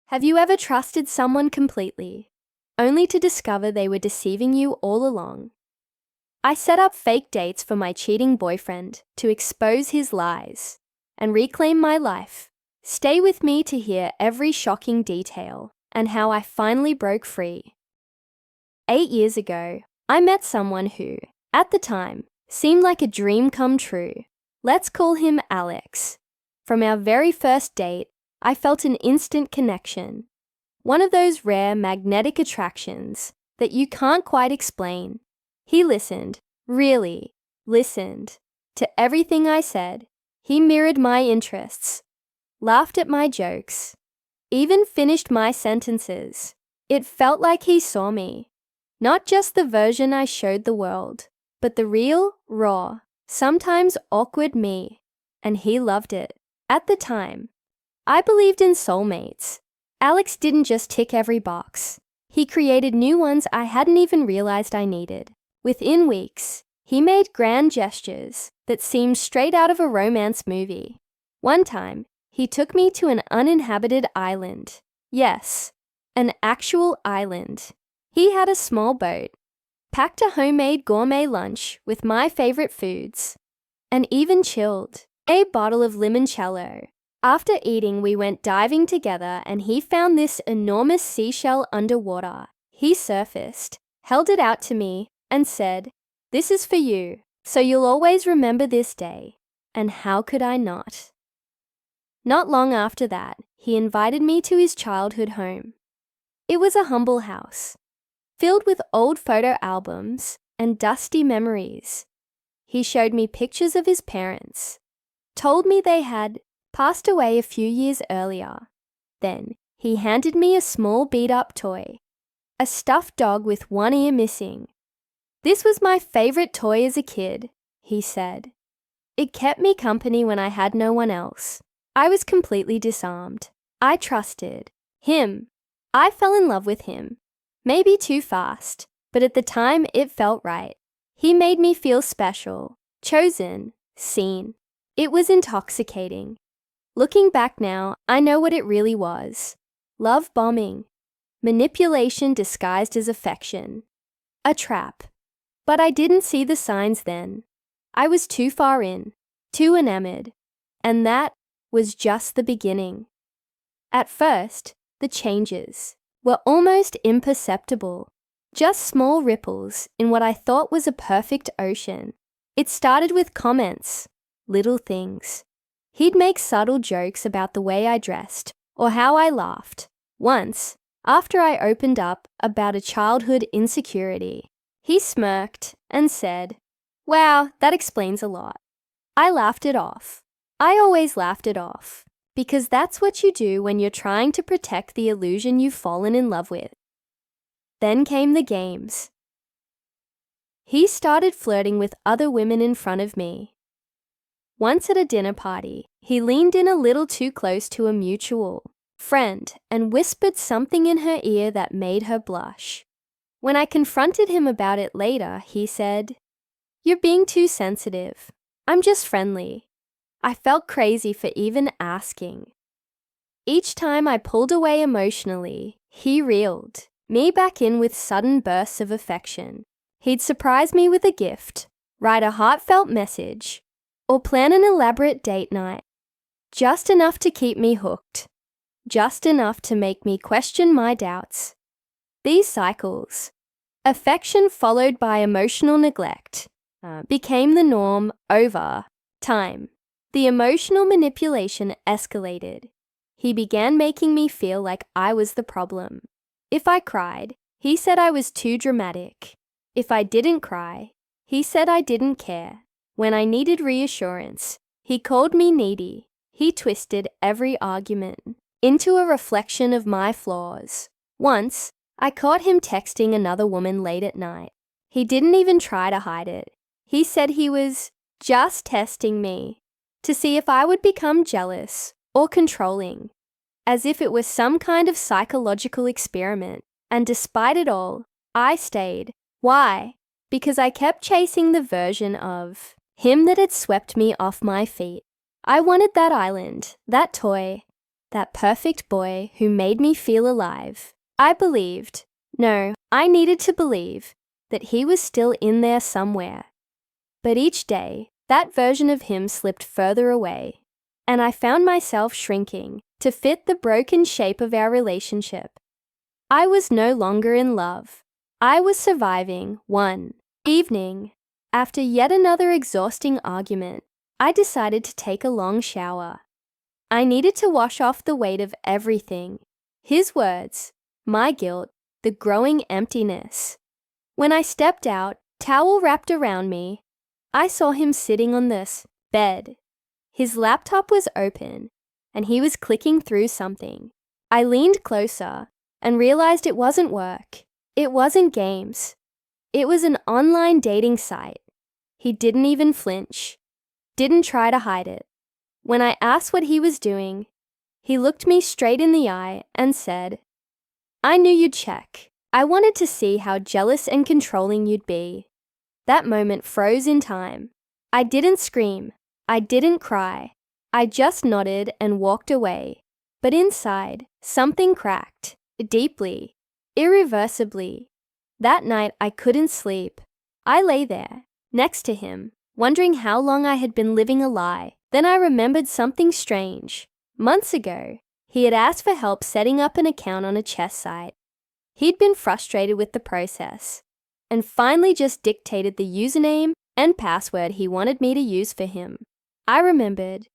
Have you ever trusted someone completely, only to discover they were deceiving you all along? I set up fake dates for my cheating boyfriend to expose his lies and reclaim my life. Stay with me to hear every shocking detail and how I finally broke free. 8 years ago, I met someone who, at the time, seemed like a dream come true. Let's call him Alex. From our very first date, I felt an instant connection. One of those rare magnetic attractions that you can't quite explain. He listened, really listened, to everything I said. He mirrored my interests, laughed at my jokes, even finished my sentences. It felt like he saw me. Not just the version I showed the world, but the real, raw, sometimes awkward me. And he loved it. At the time, I believed in soulmates. Alex didn't just tick every box. He created new ones I hadn't even realized I needed. Within weeks, he made grand gestures that seemed straight out of a romance movie. One time, he took me to an uninhabited island. Yes, an actual island. He had a small boat, packed a homemade gourmet lunch with my favorite foods, and even chilled a bottle of limoncello. After eating, we went diving together and he found this enormous seashell underwater. He surfaced, held it out to me, and said, "This is for you, so you'll always remember this day." And how could I not? Not long after that, he invited me to his childhood home. It was a humble house, filled with old photo albums and dusty memories. He showed me pictures of his parents, told me they had passed away a few years earlier. Then he handed me a small beat-up toy, a stuffed dog with one ear missing. "This was my favorite toy as a kid," he said. "It kept me company when I had no one else." I was completely disarmed. I trusted him. I fell in love with him. Maybe too fast, but at the time it felt right. He made me feel special, chosen, seen. It was intoxicating. Looking back now, I know what it really was. Love bombing. Manipulation disguised as affection. A trap. But I didn't see the signs then. I was too far in, too enamored. And that was just the beginning. At first, the changes were almost imperceptible. Just small ripples in what I thought was a perfect ocean. It started with comments, little things. He'd make subtle jokes about the way I dressed or how I laughed. Once, after I opened up about a childhood insecurity, he smirked and said, "Wow, that explains a lot." I laughed it off. I always laughed it off, because that's what you do when you're trying to protect the illusion you've fallen in love with. Then came the games. He started flirting with other women in front of me. Once at a dinner party, he leaned in a little too close to a mutual friend and whispered something in her ear that made her blush. When I confronted him about it later, he said, "You're being too sensitive. I'm just friendly." I felt crazy for even asking. Each time I pulled away emotionally, he reeled me back in with sudden bursts of affection. He'd surprise me with a gift, write a heartfelt message, or plan an elaborate date night. Just enough to keep me hooked. Just enough to make me question my doubts. These cycles, affection followed by emotional neglect, became the norm over time. The emotional manipulation escalated. He began making me feel like I was the problem. If I cried, he said I was too dramatic. If I didn't cry, he said I didn't care. When I needed reassurance, he called me needy. He twisted every argument into a reflection of my flaws. Once, I caught him texting another woman late at night. He didn't even try to hide it. He said he was just testing me to see if I would become jealous or controlling, as if it was some kind of psychological experiment. And despite it all, I stayed. Why? Because I kept chasing the version of him that had swept me off my feet. I wanted that island, that toy, that perfect boy who made me feel alive. I believed, no, I needed to believe, that he was still in there somewhere. But each day, that version of him slipped further away, and I found myself shrinking to fit the broken shape of our relationship. I was no longer in love. I was surviving. One evening, after yet another exhausting argument, I decided to take a long shower. I needed to wash off the weight of everything. His words, my guilt, the growing emptiness. When I stepped out, towel wrapped around me, I saw him sitting on this bed. His laptop was open, and he was clicking through something. I leaned closer and realized it wasn't work. It wasn't games. It was an online dating site. He didn't even flinch, didn't try to hide it. When I asked what he was doing, he looked me straight in the eye and said, "I knew you'd check. I wanted to see how jealous and controlling you'd be." That moment froze in time. I didn't scream. I didn't cry. I just nodded and walked away. But inside, something cracked, deeply, irreversibly. That night, I couldn't sleep. I lay there, next to him, wondering how long I had been living a lie. Then I remembered something strange. Months ago, he had asked for help setting up an account on a chess site. He'd been frustrated with the process, and finally just dictated the username and password he wanted me to use for him. I remembered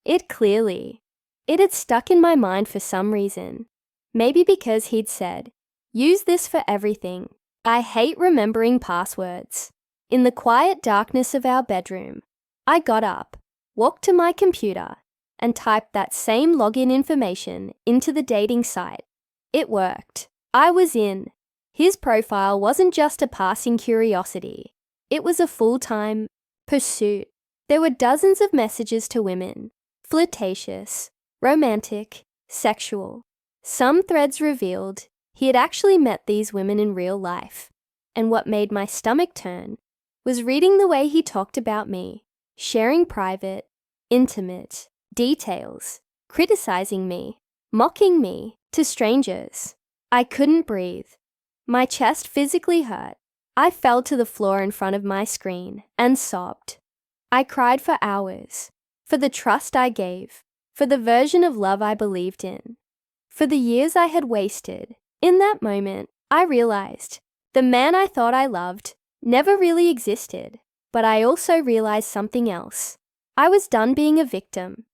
it clearly. It had stuck in my mind for some reason. Maybe because he'd said, "Use this for everything." I hate remembering passwords. In the quiet darkness of our bedroom, I got up, walked to my computer, and typed that same login information into the dating site. It worked. I was in. His profile wasn't just a passing curiosity. It was a full-time pursuit. There were dozens of messages to women, flirtatious, romantic, sexual. Some threads revealed he had actually met these women in real life. And what made my stomach turn was reading the way he talked about me, sharing private, intimate details, criticizing me, mocking me to strangers. I couldn't breathe. My chest physically hurt. I fell to the floor in front of my screen and sobbed. I cried for hours, for the trust I gave, for the version of love I believed in, for the years I had wasted. In that moment, I realized the man I thought I loved never really existed, but I also realized something else. I was done being a victim.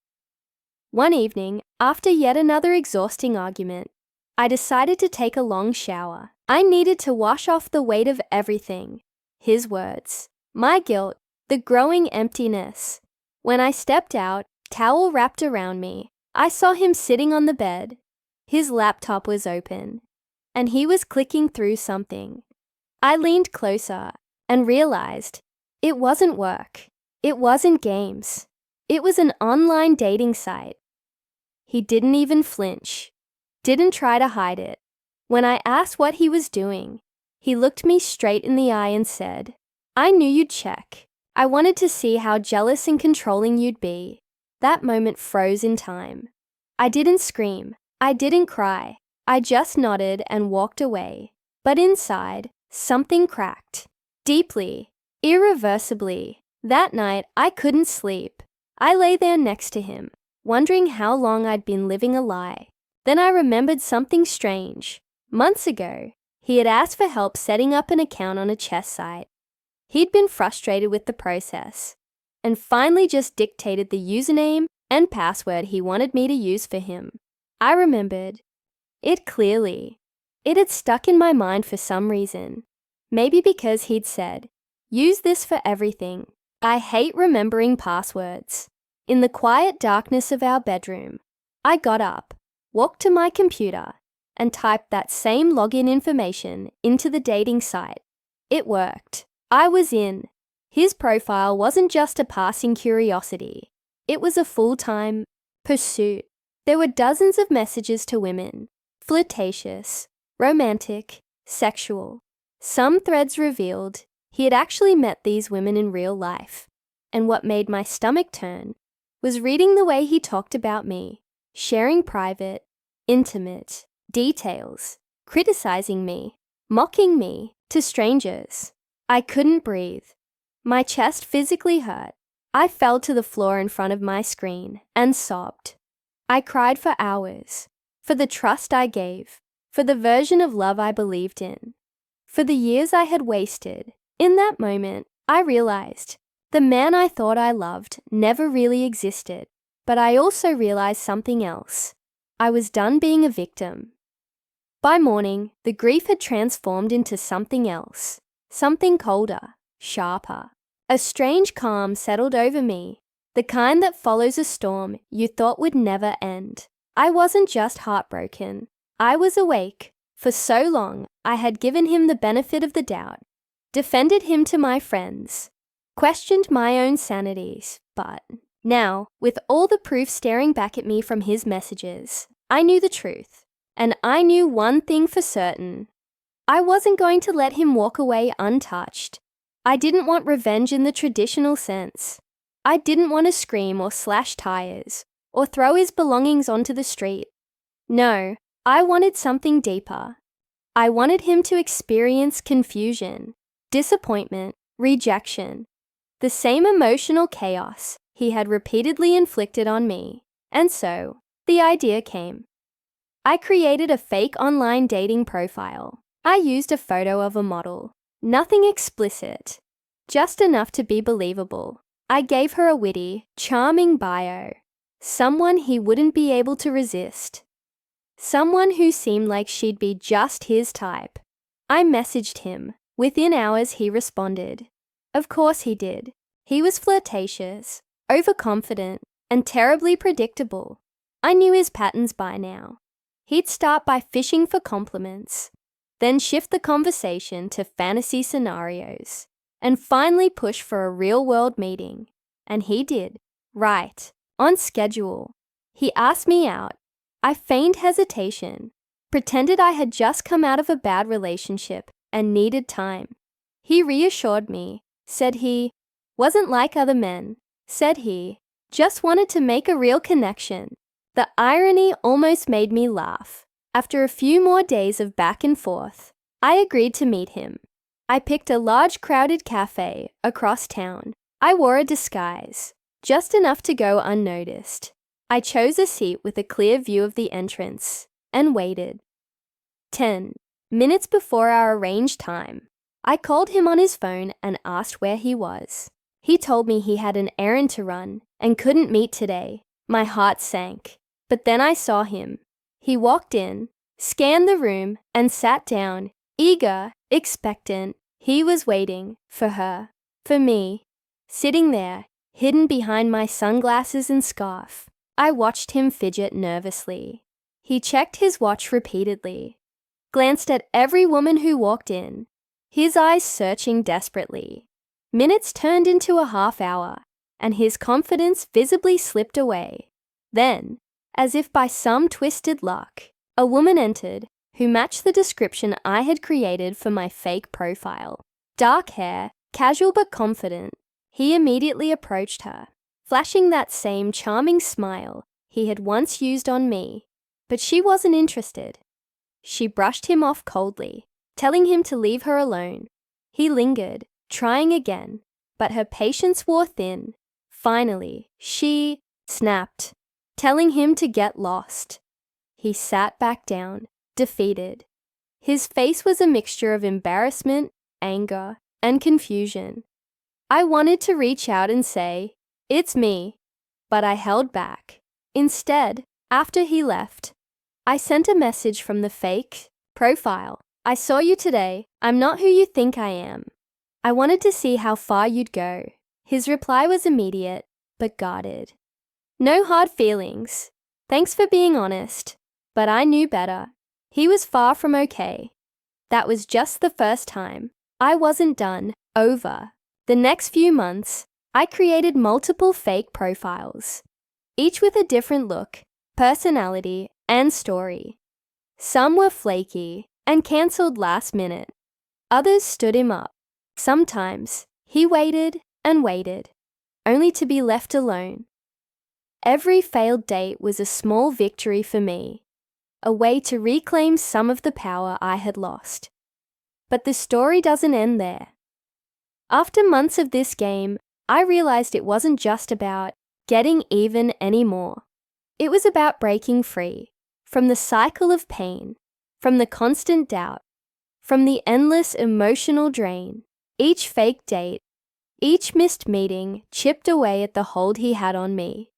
One evening, after yet another exhausting argument, I decided to take a long shower. I needed to wash off the weight of everything. His words, my guilt, the growing emptiness. When I stepped out, towel wrapped around me, I saw him sitting on the bed. His laptop was open, and he was clicking through something. I leaned closer and realized it wasn't work. It wasn't games. It was an online dating site. He didn't even flinch, didn't try to hide it. When I asked what he was doing, he looked me straight in the eye and said, "I knew you'd check. I wanted to see how jealous and controlling you'd be." That moment froze in time. I didn't scream. I didn't cry. I just nodded and walked away. But inside, something cracked. Deeply, irreversibly. That night, I couldn't sleep. I lay there next to him, wondering how long I'd been living a lie. Then I remembered something strange. Months ago, he had asked for help setting up an account on a chess site. He'd been frustrated with the process, and finally just dictated the username and password he wanted me to use for him. I remembered it clearly. It had stuck in my mind for some reason. Maybe because he'd said, "Use this for everything." I hate remembering passwords. In the quiet darkness of our bedroom, I got up, walked to my computer, and typed that same login information into the dating site. It worked. I was in. His profile wasn't just a passing curiosity. It was a full-time pursuit. There were dozens of messages to women, flirtatious, romantic, sexual. Some threads revealed he had actually met these women in real life. And what made my stomach turn was reading the way he talked about me, sharing private, intimate details, criticizing me, mocking me to strangers. I couldn't breathe. My chest physically hurt. I fell to the floor in front of my screen and sobbed. I cried for hours, for the trust I gave, for the version of love I believed in, for the years I had wasted. In that moment, I realized the man I thought I loved never really existed. But I also realized something else. I was done being a victim. By morning, the grief had transformed into something else, something colder, sharper. A strange calm settled over me, the kind that follows a storm you thought would never end. I wasn't just heartbroken. I was awake. For so long, I had given him the benefit of the doubt, defended him to my friends, questioned my own sanities, but now, with all the proof staring back at me from his messages, I knew the truth. And I knew one thing for certain. I wasn't going to let him walk away untouched. I didn't want revenge in the traditional sense. I didn't want to scream or slash tires or throw his belongings onto the street. No, I wanted something deeper. I wanted him to experience confusion, disappointment, rejection, the same emotional chaos he had repeatedly inflicted on me. And so, the idea came. I created a fake online dating profile. I used a photo of a model. Nothing explicit, just enough to be believable. I gave her a witty, charming bio. Someone he wouldn't be able to resist. Someone who seemed like she'd be just his type. I messaged him. Within hours he responded. Of course he did. He was flirtatious, overconfident, and terribly predictable. I knew his patterns by now. He'd start by fishing for compliments, then shift the conversation to fantasy scenarios, and finally push for a real-world meeting. And he did. Right. On schedule. He asked me out. I feigned hesitation, pretended I had just come out of a bad relationship and needed time. He reassured me, said he wasn't like other men, said he just wanted to make a real connection. The irony almost made me laugh. After a few more days of back and forth, I agreed to meet him. I picked a large crowded cafe across town. I wore a disguise, just enough to go unnoticed. I chose a seat with a clear view of the entrance and waited. 10 minutes before our arranged time, I called him on his phone and asked where he was. He told me he had an errand to run and couldn't meet today. My heart sank. But then I saw him. He walked in, scanned the room, and sat down, eager, expectant. He was waiting for her, for me, sitting there, hidden behind my sunglasses and scarf. I watched him fidget nervously. He checked his watch repeatedly, glanced at every woman who walked in, his eyes searching desperately. Minutes turned into a half hour, and his confidence visibly slipped away. Then, as if by some twisted luck, a woman entered who matched the description I had created for my fake profile. Dark hair, casual but confident. He immediately approached her, flashing that same charming smile he had once used on me. But she wasn't interested. She brushed him off coldly, telling him to leave her alone. He lingered, trying again, but her patience wore thin. Finally, she snapped, telling him to get lost. He sat back down, defeated. His face was a mixture of embarrassment, anger, and confusion. I wanted to reach out and say, "It's me," but I held back. Instead, after he left, I sent a message from the fake profile. "I saw you today. I'm not who you think I am. I wanted to see how far you'd go." His reply was immediate, but guarded. "No hard feelings. Thanks for being honest." But I knew better. He was far from okay. That was just the first time. I wasn't done. Over. The next few months, I created multiple fake profiles, each with a different look, personality, and story. Some were flaky and cancelled last minute. Others stood him up. Sometimes he waited and waited, only to be left alone. Every failed date was a small victory for me, a way to reclaim some of the power I had lost. But the story doesn't end there. After months of this game, I realized it wasn't just about getting even anymore. It was about breaking free from the cycle of pain, from the constant doubt, from the endless emotional drain. Each fake date, each missed meeting chipped away at the hold he had on me.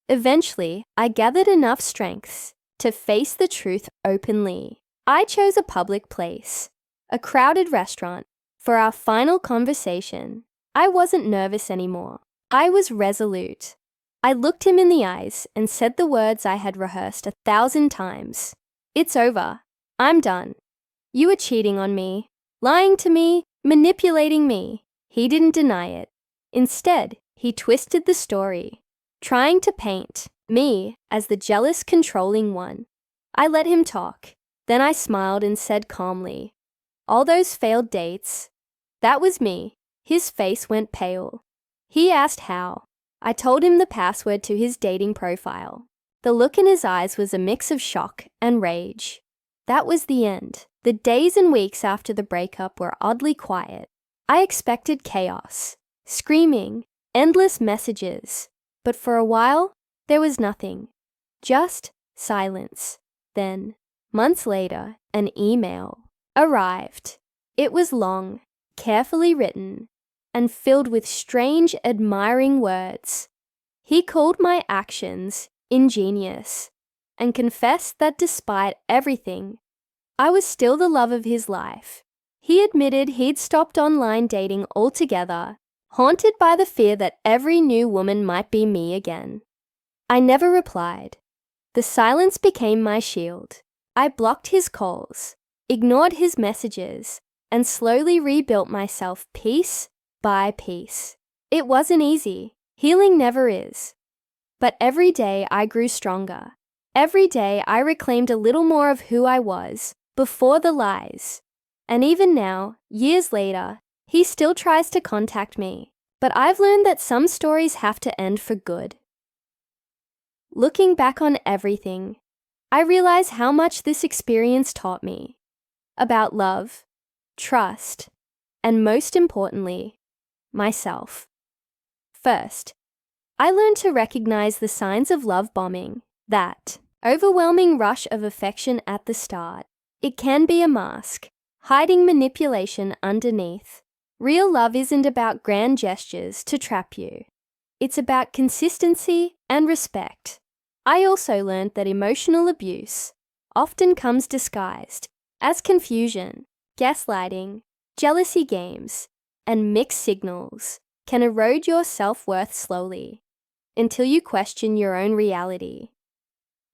Eventually, I gathered enough strength to face the truth openly. I chose a public place, a crowded restaurant, for our final conversation. I wasn't nervous anymore. I was resolute. I looked him in the eyes and said the words I had rehearsed 1,000 times. It's over. I'm done. You were cheating on me, lying to me, manipulating me. He didn't deny it. Instead, he twisted the story, trying to paint me as the jealous, controlling one. I let him talk. Then I smiled and said calmly, "All those failed dates, that was me." His face went pale. He asked how. I told him the password to his dating profile. The look in his eyes was a mix of shock and rage. That was the end. The days and weeks after the breakup were oddly quiet. I expected chaos, screaming, endless messages. But for a while, there was nothing. Just silence. Then, months later, an email arrived. It was long, carefully written, and filled with strange, admiring words. He called my actions ingenious and confessed that despite everything, I was still the love of his life. He admitted he'd stopped online dating altogether, haunted by the fear that every new woman might be me again. I never replied. The silence became my shield. I blocked his calls, ignored his messages, and slowly rebuilt myself piece by piece. It wasn't easy. Healing never is. But every day I grew stronger. Every day I reclaimed a little more of who I was before the lies. And even now, years later, he still tries to contact me. But I've learned that some stories have to end for good. Looking back on everything, I realize how much this experience taught me about love, trust, and most importantly, myself. First, I learned to recognize the signs of love bombing, that overwhelming rush of affection at the start. It can be a mask, hiding manipulation underneath. Real love isn't about grand gestures to trap you. It's about consistency and respect. I also learned that emotional abuse often comes disguised as confusion, gaslighting, jealousy games, and mixed signals can erode your self-worth slowly until you question your own reality.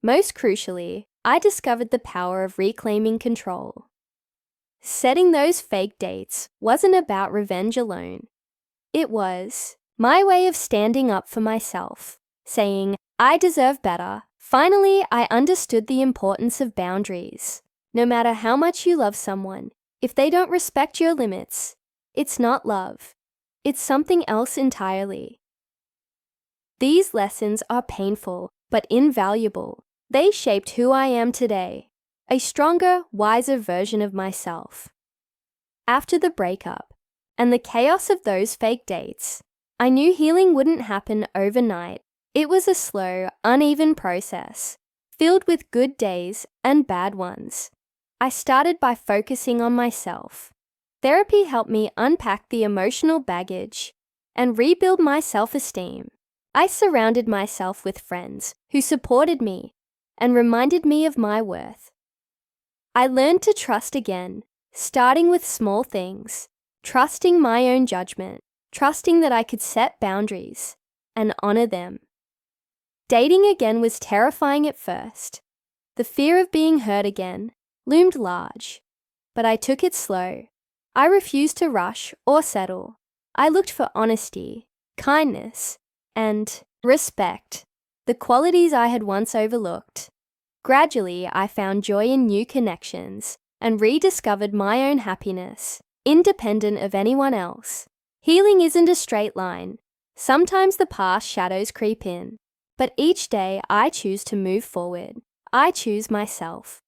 Most crucially, I discovered the power of reclaiming control. Setting those fake dates wasn't about revenge alone. It was my way of standing up for myself, saying, I deserve better. Finally, I understood the importance of boundaries. No matter how much you love someone, if they don't respect your limits, it's not love. It's something else entirely. These lessons are painful, but invaluable. They shaped who I am today, a stronger, wiser version of myself. After the breakup and the chaos of those fake dates, I knew healing wouldn't happen overnight. It was a slow, uneven process, filled with good days and bad ones. I started by focusing on myself. Therapy helped me unpack the emotional baggage and rebuild my self-esteem. I surrounded myself with friends who supported me and reminded me of my worth. I learned to trust again, starting with small things, trusting my own judgment, trusting that I could set boundaries and honor them. Dating again was terrifying at first. The fear of being hurt again loomed large, but I took it slow. I refused to rush or settle. I looked for honesty, kindness, and respect, the qualities I had once overlooked. Gradually, I found joy in new connections and rediscovered my own happiness, independent of anyone else. Healing isn't a straight line. Sometimes the past shadows creep in, But each day I choose to move forward. I choose myself.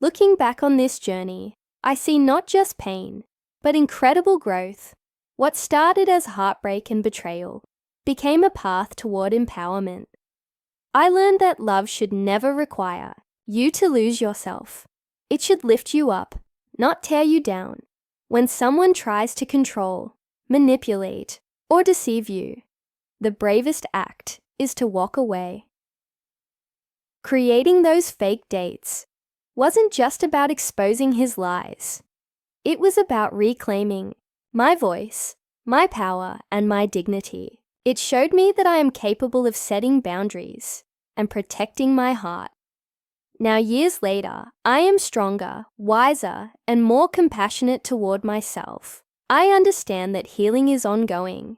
Looking back on this journey, I see not just pain, but incredible growth. What started as heartbreak and betrayal became a path toward empowerment. I learned that love should never require you to lose yourself. It should lift you up, not tear you down. When someone tries to control, manipulate, or deceive you, the bravest act is to walk away. Creating those fake dates wasn't just about exposing his lies. It was about reclaiming my voice, my power, and my dignity. It showed me that I am capable of setting boundaries and protecting my heart. Now, years later, I am stronger, wiser, and more compassionate toward myself. I understand that healing is ongoing,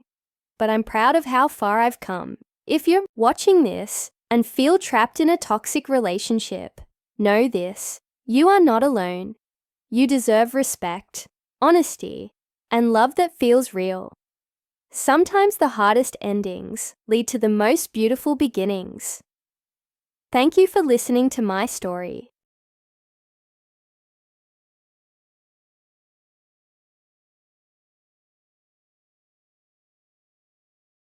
but I'm proud of how far I've come. If you're watching this and feel trapped in a toxic relationship, know this: you are not alone. You deserve respect, honesty, and love that feels real. Sometimes the hardest endings lead to the most beautiful beginnings. Thank you for listening to my story.